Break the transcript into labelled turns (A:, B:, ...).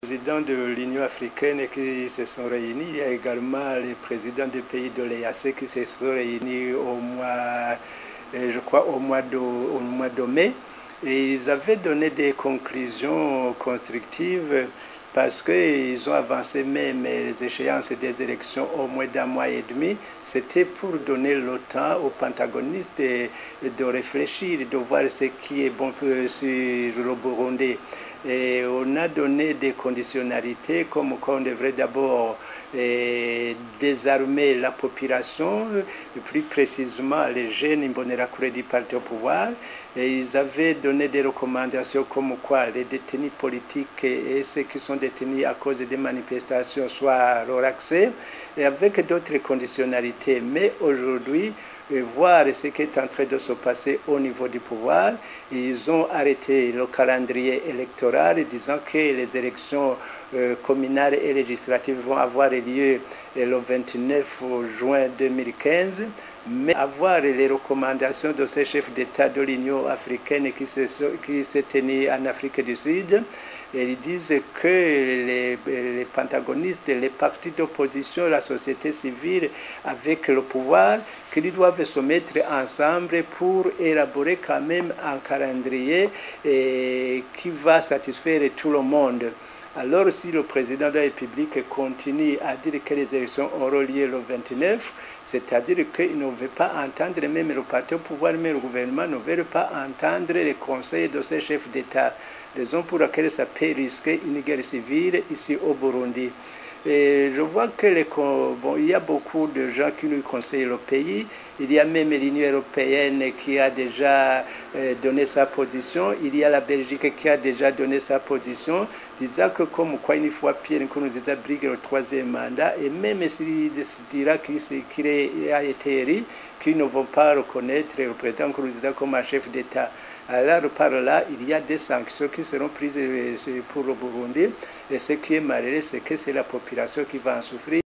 A: Présidents de l'Union africaine qui se sont réunis. Il y a également les présidents des pays de l'EAC qui se sont réunis au mois, je crois, au mois de mai. Et ils avaient donné des conclusions constructives parce qu'ils ont avancé même les échéances des élections au moins d'un mois et demi. C'était pour donner le temps aux pentagonistes de réfléchir, de voir ce qui est bon sur le Burundi. Et on a donné des conditionnalités comme quoi on devrait d'abord désarmer la population, plus précisément les jeunes Imbonerakure du parti au pouvoir. Et ils avaient donné des recommandations comme quoi les détenus politiques et ceux qui sont détenus à cause des manifestations soient relaxés, et avec d'autres conditionnalités. Mais aujourd'hui, voir ce qui est en train de se passer au niveau du pouvoir. Ils ont arrêté le calendrier électoral disant que les élections communales et législatives vont avoir lieu le 29 juin 2015. Mais avoir les recommandations de ces chefs d'État de l'Union africaine qui s'est tenue en Afrique du Sud, et ils disent que les pentagonistes, les partis d'opposition, la société civile avec le pouvoir, qu'ils doivent se mettre ensemble pour élaborer quand même un calendrier qui va satisfaire tout le monde. Alors si le président de la République continue à dire que les élections auront lieu le 29, c'est-à-dire qu'il ne veut pas entendre, même le parti au pouvoir, même le gouvernement ne veut pas entendre les conseils de ces chefs d'État, raison pour laquelle ça peut risquer une guerre civile ici au Burundi. Et je vois que il y a beaucoup de gens qui nous conseillent le pays. Il y a même l'Union européenne qui a déjà donné sa position. Il y a la Belgique qui a déjà donné sa position, disant que comme quoi une fois Pierre Nkurunziza brigue le troisième mandat, et même s'il décidera qu'il a été élu, qu'ils ne vont pas reconnaître le président Nkurunziza comme un chef d'État. Alors par là, il y a des sanctions qui seront prises pour le Burundi. Et ce qui est malheureux, c'est que c'est la population qui va en souffrir.